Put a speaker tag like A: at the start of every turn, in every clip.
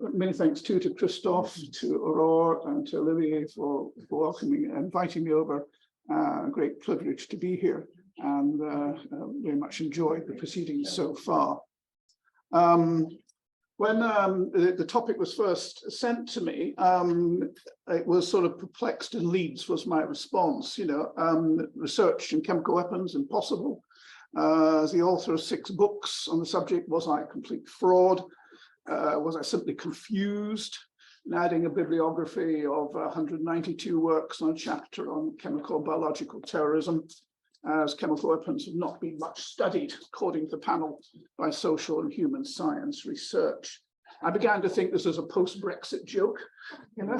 A: many thanks too to Christophe, to Aurore, and to Olivier for welcoming and inviting me over. Great privilege to be here, and very much enjoyed the proceedings so far. When the topic was first sent to me, it was sort of perplexed in Leeds was my response. You know, research in chemical weapons impossible. As the author of 6 books on the subject, was I a complete fraud? Was I simply confused? And adding a bibliography of 192 works on a chapter on chemical and biological terrorism, as chemical weapons have not been much studied, according to the panel, by social and human science research. I began to think this was a post-Brexit joke, you know.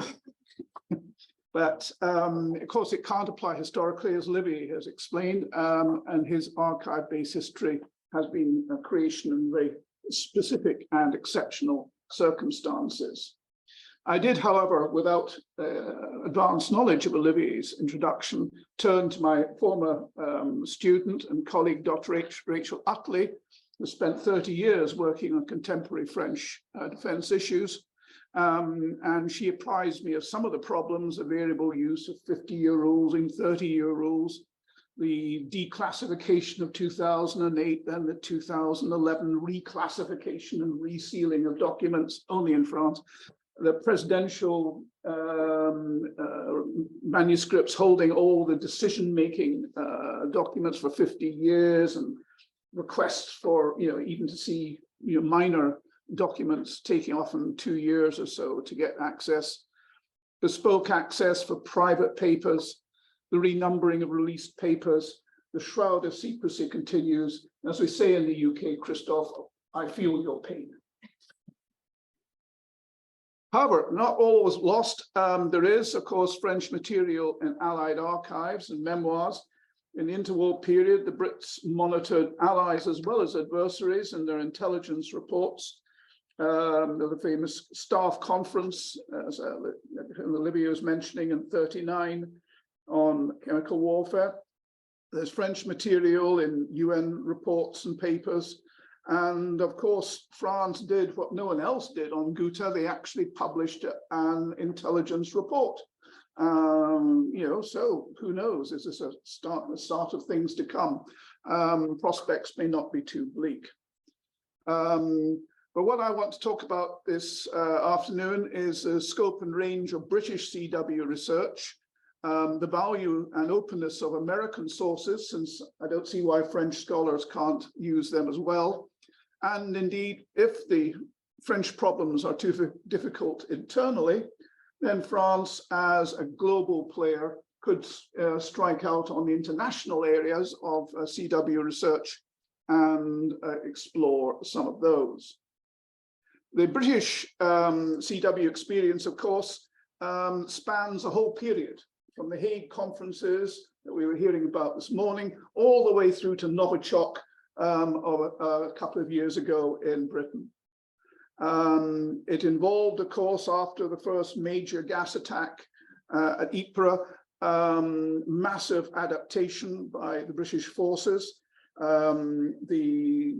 A: But of course, it can't apply historically, as Olivier has explained, and his archive-based history has been a creation in very specific and exceptional circumstances. I did, however, without advanced knowledge of Olivier's introduction, turn to my former student and colleague, Dr. Rachel Utley, who spent 30 years working on contemporary French defense issues. And she apprised me of some of the problems, the variable use of 50-year rules and 30-year rules, the declassification of 2008, then the 2011 reclassification and resealing of documents only in France, the presidential manuscripts holding all the decision-making documents for 50 years, and requests for, you know, even to see, you know, minor documents taking often 2 years or so to get access, bespoke access for private papers, the renumbering of released papers, the shroud of secrecy continues. As we say in the UK, Christophe, I feel your pain. However, not all was lost. There is, of course, French material in Allied archives and memoirs. In the interwar period, the Brits monitored allies as well as adversaries in their intelligence reports. The famous staff conference, as Olivier was mentioning, in 1939 on chemical warfare. There's French material in UN reports and papers. And of course, France did what no one else did on Ghouta. They actually published an intelligence report. You know, so who knows? Is this a start of things to come? Prospects may not be too bleak. But what I want to talk about this afternoon is the scope and range of British CW research, the value and openness of American sources, since I don't see why French scholars can't use them as well. And indeed, if the French problems are too difficult internally, then France, as a global player, could strike out on the international areas of CW research and explore some of those. The British CW experience, of course, spans a whole period, from the Hague conferences that we were hearing about this morning, all the way through to Novichok of a couple of years ago in Britain. It involved, of course, after the first major gas attack at Ypres, massive adaptation by the British forces. We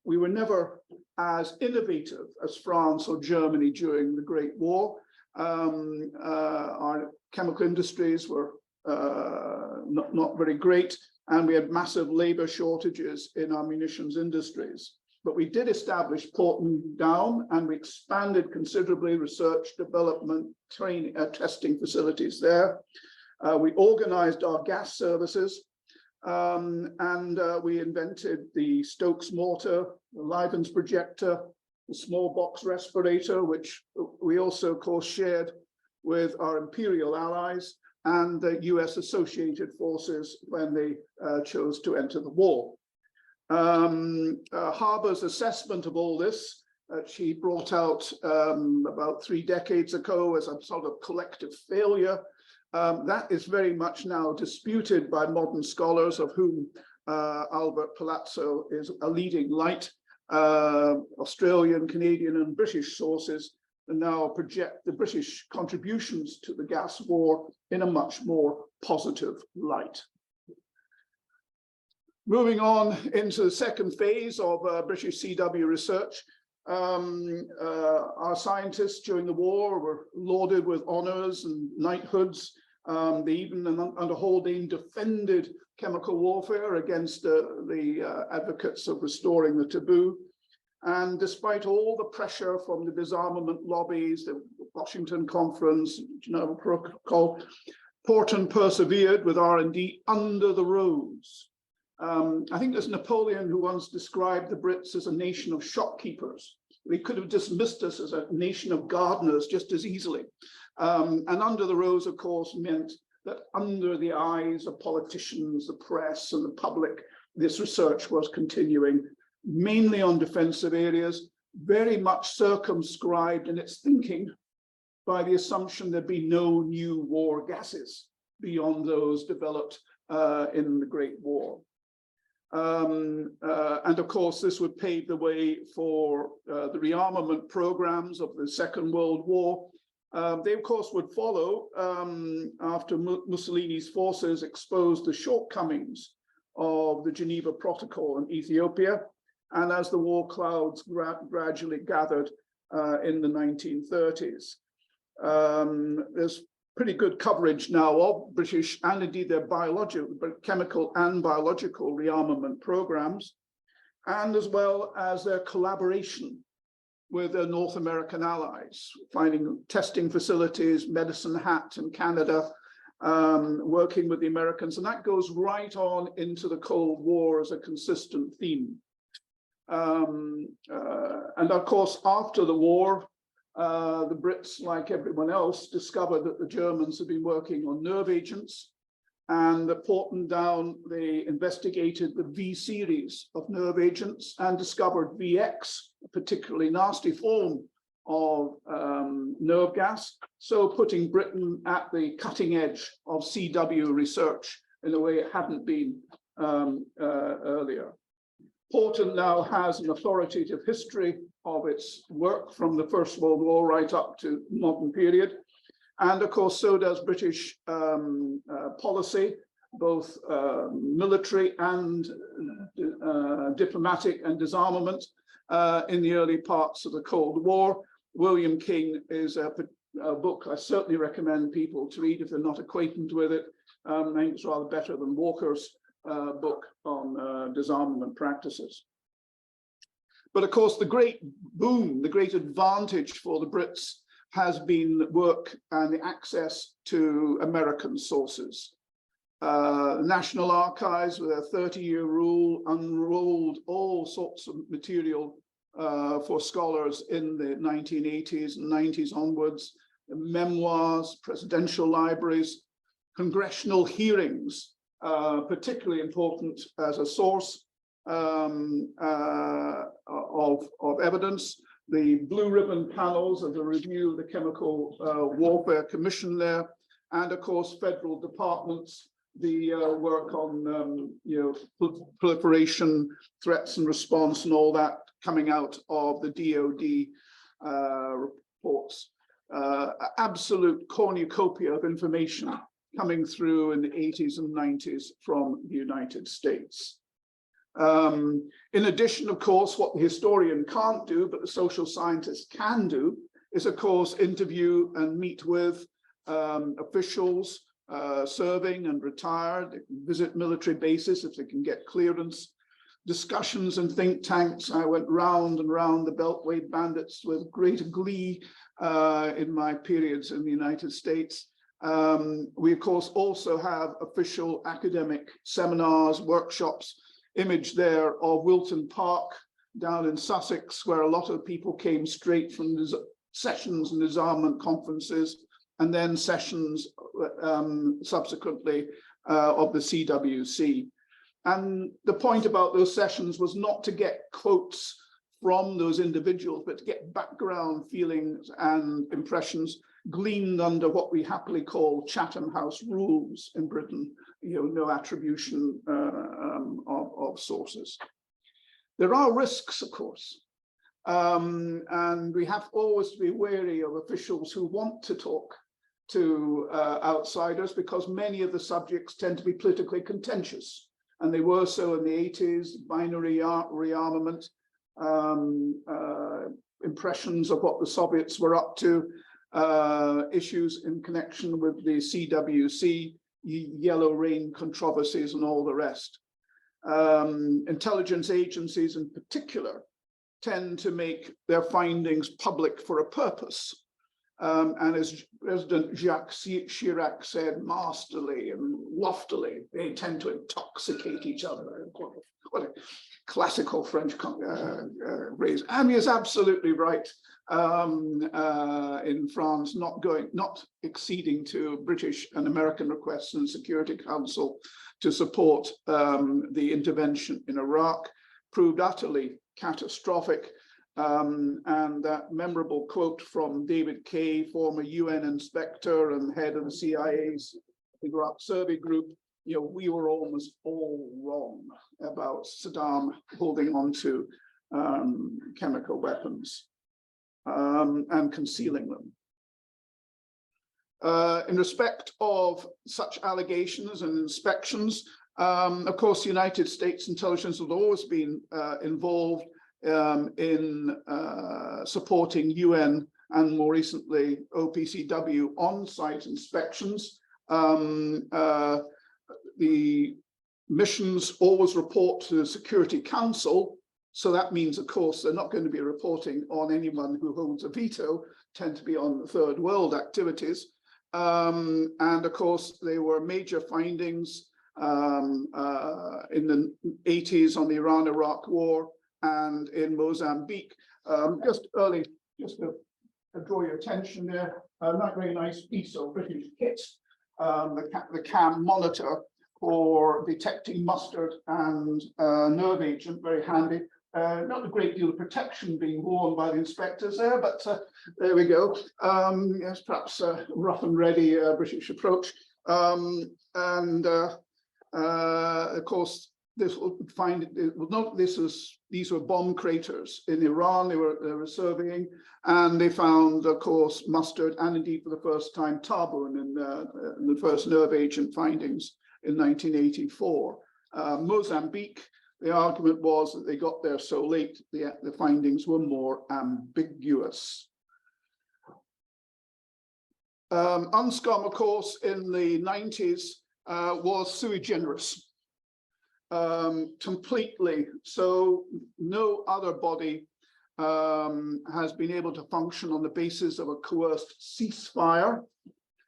A: were never as innovative as France or Germany during the Great War. Our chemical industries were not very great, and we had massive labor shortages in our munitions industries. But we did establish Porton Down, and we expanded considerably research, development, training, testing facilities there. We organized our gas services, and we invented the Stokes mortar, the Livens projector, the small box respirator, which we also, of course, shared with our imperial allies and the US associated forces when they chose to enter the war. Harbour's assessment of all this, she brought out about 3 decades ago as a sort of collective failure. That is very much now disputed by modern scholars, of whom Albert Palazzo is a leading light. Australian, Canadian, and British sources now project the British contributions to the gas war in a much more positive light. Moving on into the second phase of British CW research, Our scientists during the war were lauded with honors and knighthoods. They even, under Haldane, defended chemical warfare against the advocates of restoring the taboo. And despite all the pressure from the disarmament lobbies, the Washington Conference, Geneva Protocol, Porton persevered with R&D under the rose. I think there's Napoleon who once described the Brits as a nation of shopkeepers. They could have dismissed us as a nation of gardeners just as easily. And under the rose, of course, meant that under the eyes of politicians, the press, and the public, this research was continuing, mainly on defensive areas, very much circumscribed in its thinking by the assumption there'd be no new war gases beyond those developed in the Great War. And of course, this would pave the way for the rearmament programs of the Second World War. They, of course, would follow after Mussolini's forces exposed the shortcomings of the Geneva Protocol in Ethiopia, and as the war clouds gradually gathered in the 1930s. There's pretty good coverage now of British and indeed their chemical and biological rearmament programs, and as well as their collaboration with their North American allies, finding testing facilities, Medicine Hat in Canada, working with the Americans, and that goes right on into the Cold War as a consistent theme. And of course, after the war, the Brits, like everyone else, discovered that the Germans had been working on nerve agents, and that Porton down, they investigated the V series of nerve agents and discovered VX, a particularly nasty form of nerve gas, so putting Britain at the cutting edge of CW research in a way it hadn't been earlier. Porton now has an authoritative history of its work from the First World War right up to modern period. And of course, so does British policy, both military and diplomatic and disarmament in the early parts of the Cold War. William King is a book I certainly recommend people to read if they're not acquainted with it. I think it's rather better than Walker's book on disarmament practices. But of course, the great boom, the great advantage for the Brits has been work and the access to American sources. National Archives, with their 30-year rule, unrolled all sorts of material for scholars in the 1980s and 90s onwards, memoirs, presidential libraries, congressional hearings, particularly important as a source of evidence, the blue ribbon panels of the review of the Chemical Warfare Commission there, and of course federal departments, the work on proliferation, threats and response, and all that coming out of the DoD reports. Absolute cornucopia of information coming through in the 80s and 90s from the United States. In addition, of course, what the historian can't do, but the social scientist can do, is, of course, interview and meet with officials serving and retired. They can visit military bases if they can get clearance. Discussions in think tanks. I went round and round the Beltway bandits with great glee in my periods in the United States. We, of course, also have official academic seminars, workshops, image there of Wilton Park down in Sussex, where a lot of people came straight from sessions and disarmament conferences, and then sessions subsequently of the CWC. And the point about those sessions was not to get quotes from those individuals, but to get background feelings and impressions gleaned under what we happily call Chatham House rules in Britain, no attribution of sources. There are risks, of course, and we have always to be wary of officials who want to talk to outsiders, because many of the subjects tend to be politically contentious, and they were so in the 80s, binary rearmament, impressions of what the Soviets were up to, issues in connection with the CWC, Yellow Rain controversies and all the rest. Intelligence agencies in particular tend to make their findings public for a purpose. And as President Jacques Chirac said masterly and loftily, they tend to intoxicate each other. What a classical French phrase. And he is absolutely right. In France, not acceding to British and American requests in the Security Council to support the intervention in Iraq proved utterly catastrophic. And that memorable quote from David Kay, former UN inspector and head of the CIA's Iraq survey group, you know, we were almost all wrong about Saddam holding on to chemical weapons and concealing them. In respect of such allegations and inspections, of course, the United States intelligence has always been involved in supporting UN and more recently OPCW on-site inspections. The missions always report to the Security Council, so that means, of course, they're not going to be reporting on anyone who holds a veto, tend to be on third world activities. And of course, there were major findings in the 80s on the Iran-Iraq war and in Mozambique. Just to draw your attention there, not very nice piece of British kit, the CAM monitor for detecting mustard and nerve agent, very handy. Not a great deal of protection being worn by the inspectors there, but there we go. Yes, perhaps a rough and ready British approach. And of course, this will find it will not. These were bomb craters in Iran. They were surveying, and they found, of course, mustard and indeed for the first time tarbon in the first nerve agent findings in 1984. Mozambique. The argument was that they got there so late, the findings were more ambiguous. UNSCOM, of course, in the 90s was sui generis, completely. So no other body has been able to function on the basis of a coerced ceasefire.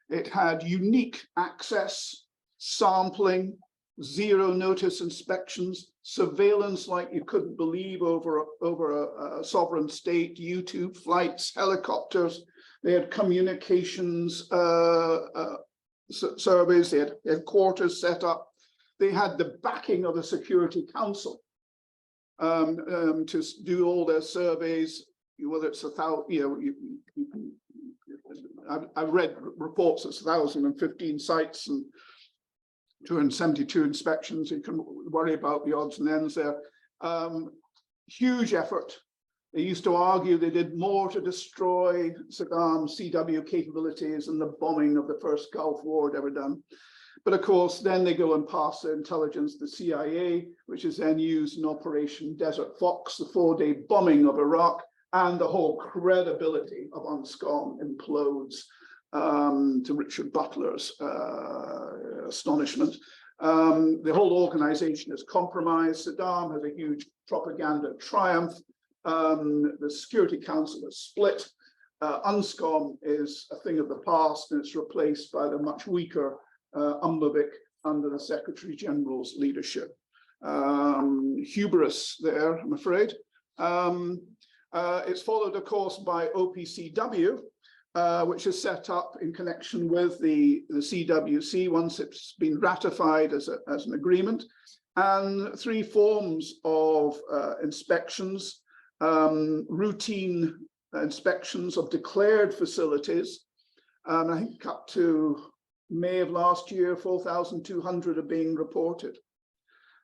A: It had unique access, sampling, zero notice inspections, surveillance like you couldn't believe over a sovereign state, YouTube flights, helicopters. They had communications surveys, they had quarters set up. They had the backing of the Security Council to do all their surveys, whether it's 1,000, you know, I've read reports of 1,015 sites and 272 inspections. You can worry about the odds and ends there. Huge effort. They used to argue they did more to destroy Saddam's CW capabilities than the bombing of the first Gulf War had ever done. But of course, then they go and pass their intelligence to the CIA, which is then used in Operation Desert Fox, the 4-day bombing of Iraq, and the whole credibility of UNSCOM implodes. To Richard Butler's astonishment. The whole organization is compromised. Saddam has a huge propaganda triumph. The Security Council is split. UNSCOM is a thing of the past, and it's replaced by the much weaker UMBAVIC under the Secretary General's leadership. Hubris there, I'm afraid. It's followed, of course, by OPCW, which is set up in connection with the CWC once it's been ratified as an agreement, and 3 forms of inspections, routine inspections of declared facilities. I think up to May of last year, 4,200 are being reported.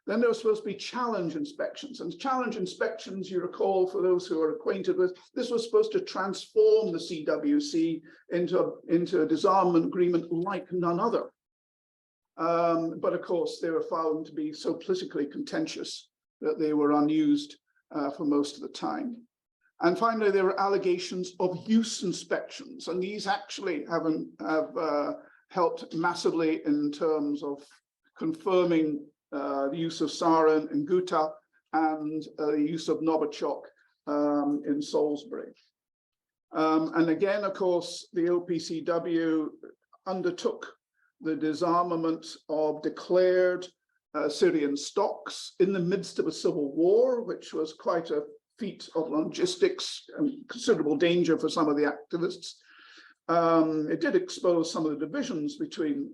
A: Then there were supposed to be challenge inspections, and challenge inspections, you recall, for those who are acquainted with, this was supposed to transform the CWC into a disarmament agreement like none other. But of course, they were found to be so politically contentious that they were unused for most of the time. And finally, there are allegations of use inspections, and these actually have helped massively in terms of confirming the use of sarin in Ghouta and the use of Novichok in Salisbury. And again, of course, the OPCW undertook the disarmament of declared Syrian stocks in the midst of a civil war, which was quite a feat of logistics and considerable danger for some of the activists. It did expose some of the divisions within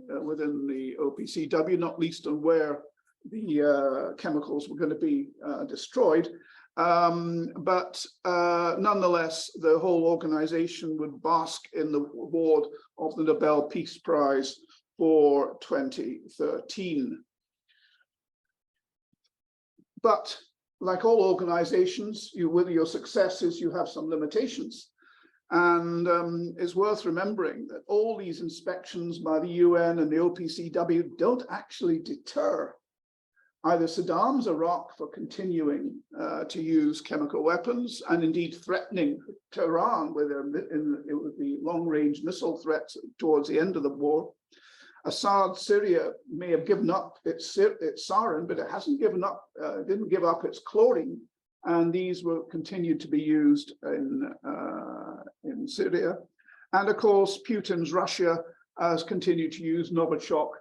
A: the OPCW, not least on where the chemicals were going to be destroyed. But nonetheless, the whole organization would bask in the award of the Nobel Peace Prize for 2013. But like all organizations, with your successes, you have some limitations. And it's worth remembering that all these inspections by the UN and the OPCW don't actually deter either Saddam's Iraq for continuing to use chemical weapons, and indeed threatening Tehran with the long-range missile threats towards the end of the war. Assad's Syria may have given up its sarin, but it hasn't given up, didn't give up its chlorine, and these will continue to be used in Syria. And of course, Putin's Russia has continued to use Novichok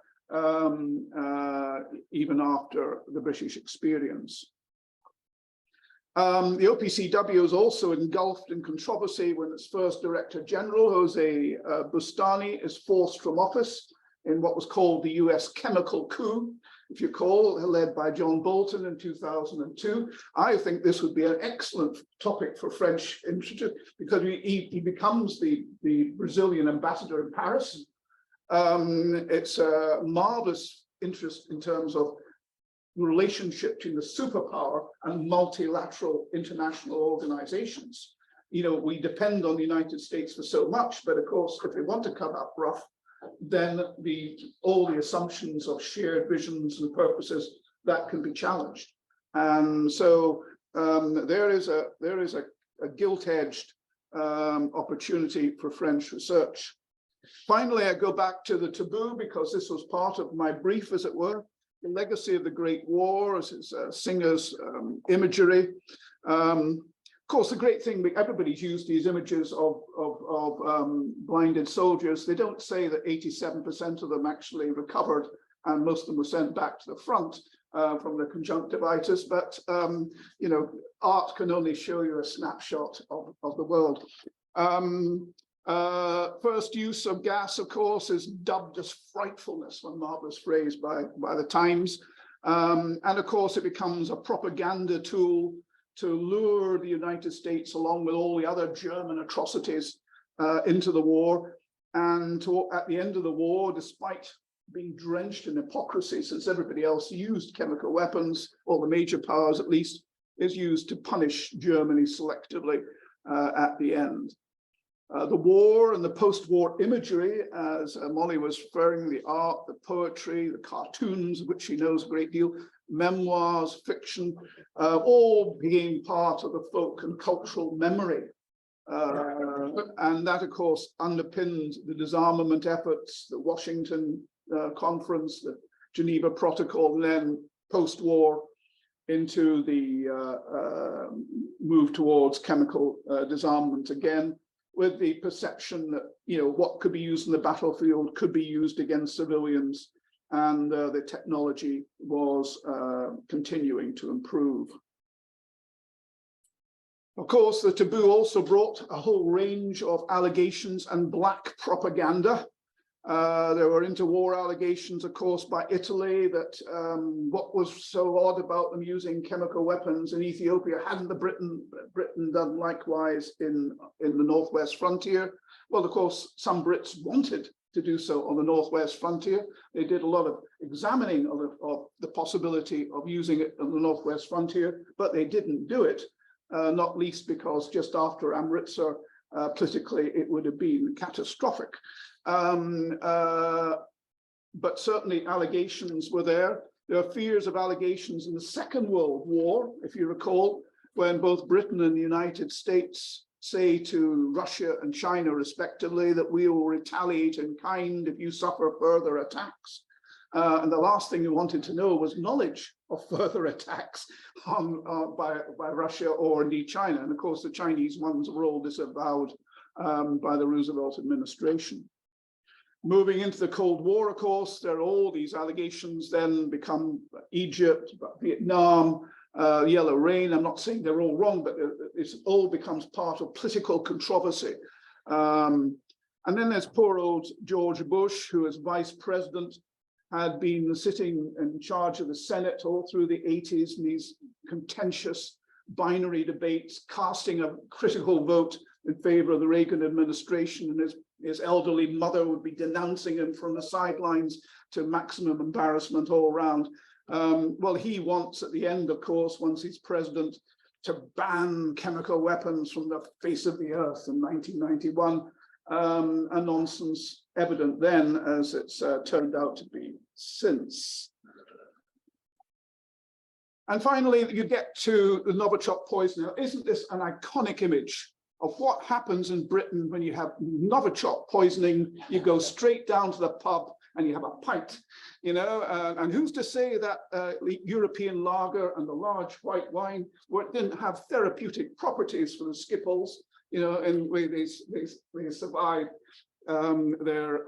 A: even after the British experience. The OPCW is also engulfed in controversy when its first Director General, Jose Bustani, is forced from office in what was called the US chemical coup, if you recall, led by John Bolton in 2002. I think this would be an excellent topic for French Institute, because he becomes the Brazilian ambassador in Paris. It's a marvelous interest in terms of the relationship between the superpower and multilateral international organizations. You know, we depend on the United States for so much, but of course, if we want to come up rough, then all the assumptions of shared visions and purposes that can be challenged. And so there is a gilt-edged opportunity for French research. Finally, I go back to the taboo, because this was part of my brief, as it were, the legacy of the Great War, as it's Singer's imagery. Of course, the great thing, everybody's used these images of blinded soldiers. They don't say that 87% of them actually recovered, and most of them were sent back to the front from the conjunctivitis. But you know, art can only show you a snapshot of the world. First use of gas, of course, is dubbed as frightfulness, one marvelous phrase by the Times. And of course, it becomes a propaganda tool to lure the United States, along with all the other German atrocities, into the war. And at the end of the war, despite being drenched in hypocrisy, since everybody else used chemical weapons, or the major powers at least, is used to punish Germany selectively at the end. The war and the post-war imagery, as Molly was referring, the art, the poetry, the cartoons, of which she knows a great deal, memoirs, fiction, all being part of the folk and cultural memory. And that, of course, underpinned the disarmament efforts, the Washington Conference, the Geneva Protocol, and then post-war into the move towards chemical disarmament again, with the perception that, you know, what could be used in the battlefield could be used against civilians, and the technology was continuing to improve. Of course, the taboo also brought a whole range of allegations and black propaganda. There were interwar allegations, of course, by Italy that what was so odd about them using chemical weapons in Ethiopia, hadn't Britain done likewise in the northwest frontier? Well, of course, some Brits wanted to do so on the northwest frontier. They did a lot of examining of the possibility of using it on the northwest frontier, but they didn't do it, not least because just after Amritsar, politically, it would have been catastrophic. But certainly allegations were there. There are fears of allegations in the Second World War, if you recall, when both Britain and the United States say to Russia and China respectively that we will retaliate in kind if you suffer further attacks. And the last thing we wanted to know was knowledge of further attacks by Russia or indeed China. And of course, the Chinese ones were all disavowed by the Roosevelt administration. Moving into the Cold War, of course, there are all these allegations then become Egypt, Vietnam, Yellow Rain. I'm not saying they're all wrong, but it all becomes part of political controversy. And then there's poor old George Bush, who as vice president had been sitting in charge of the Senate all through the 80s in these contentious binary debates, casting a critical vote in favor of the Reagan administration, and his elderly mother would be denouncing him from the sidelines to maximum embarrassment all around. Well, he wants at the end, of course, once he's president, to ban chemical weapons from the face of the earth in 1991, a nonsense evident then as it's turned out to be since. And finally, you get to the Novichok poisoning. Now, isn't this an iconic image of what happens in Britain when you have Novichok poisoning? You go straight down to the pub and you have a pint, you know, and who's to say that European lager and the large white wine didn't have therapeutic properties for the skipples, you know, and they survive their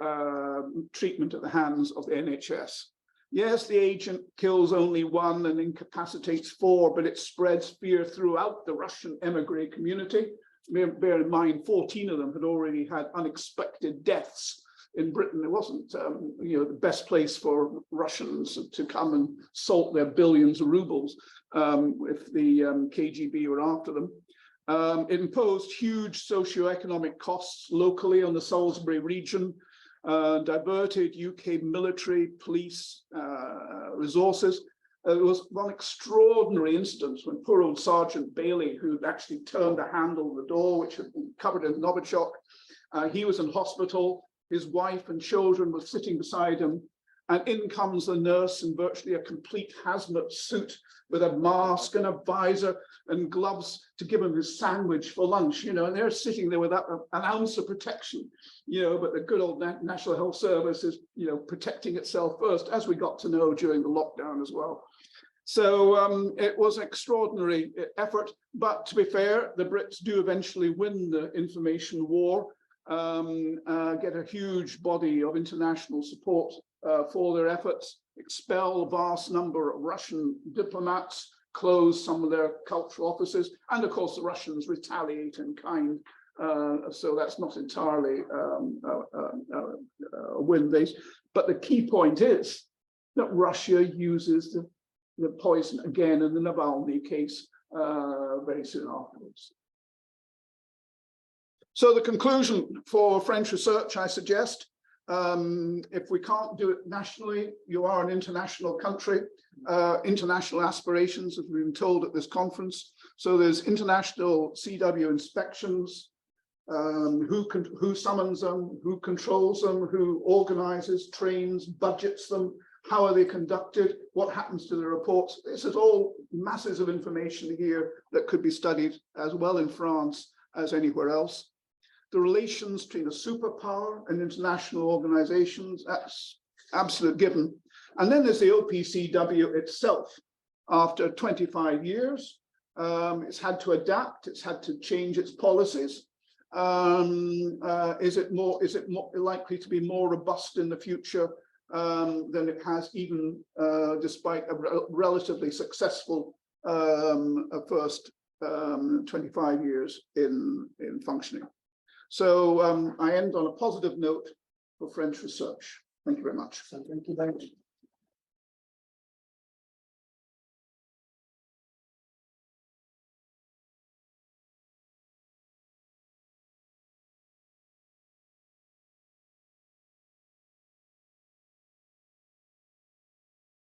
A: treatment at the hands of the NHS. Yes, the agent kills only 1 and incapacitates 4, but it spreads fear throughout the Russian emigre community. Bear in mind, 14 of them had already had unexpected deaths in Britain. It wasn't, you know, the best place for Russians to come and salt their billions of rubles if the KGB were after them. It imposed huge socioeconomic costs locally on the Salisbury region, diverted UK military, police resources. There was one extraordinary instance when poor old Sergeant Bailey, who actually turned the handle of the door, which had been covered in Novichok, he was in hospital. His wife and children were sitting beside him, and in comes the nurse in virtually a complete hazmat suit with a mask and a visor and gloves to give him his sandwich for lunch, you know, and they're sitting there without an ounce of protection, you know, but the good old National Health Service is, you know, protecting itself first, as we got to know during the lockdown as well. So it was an extraordinary effort, but to be fair, the Brits do eventually win the information war, get a huge body of international support for their efforts, expel a vast number of Russian diplomats, close some of their cultural offices, and of course the Russians retaliate in kind. So that's not entirely a win base. But the key point is that Russia uses the poison again in the Navalny case very soon afterwards. So the conclusion for French research, I suggest, if we can't do it nationally, you are an international country, international aspirations, as we've been told at this conference. So there's international CW inspections, who summons them, who controls them, who organizes, trains, budgets them, how are they conducted, what happens to the reports. This is all masses of information here that could be studied as well in France as anywhere else. The relations between a superpower and international organizations, that's absolute given. And then there's the OPCW itself. After 25 years, it's had to adapt, it's had to change its policies. Is it more likely to be more robust in the future than it has, even despite a relatively successful first 25 years in functioning? So I end on a positive note for French research. Thank you very much.
B: So thank you very much.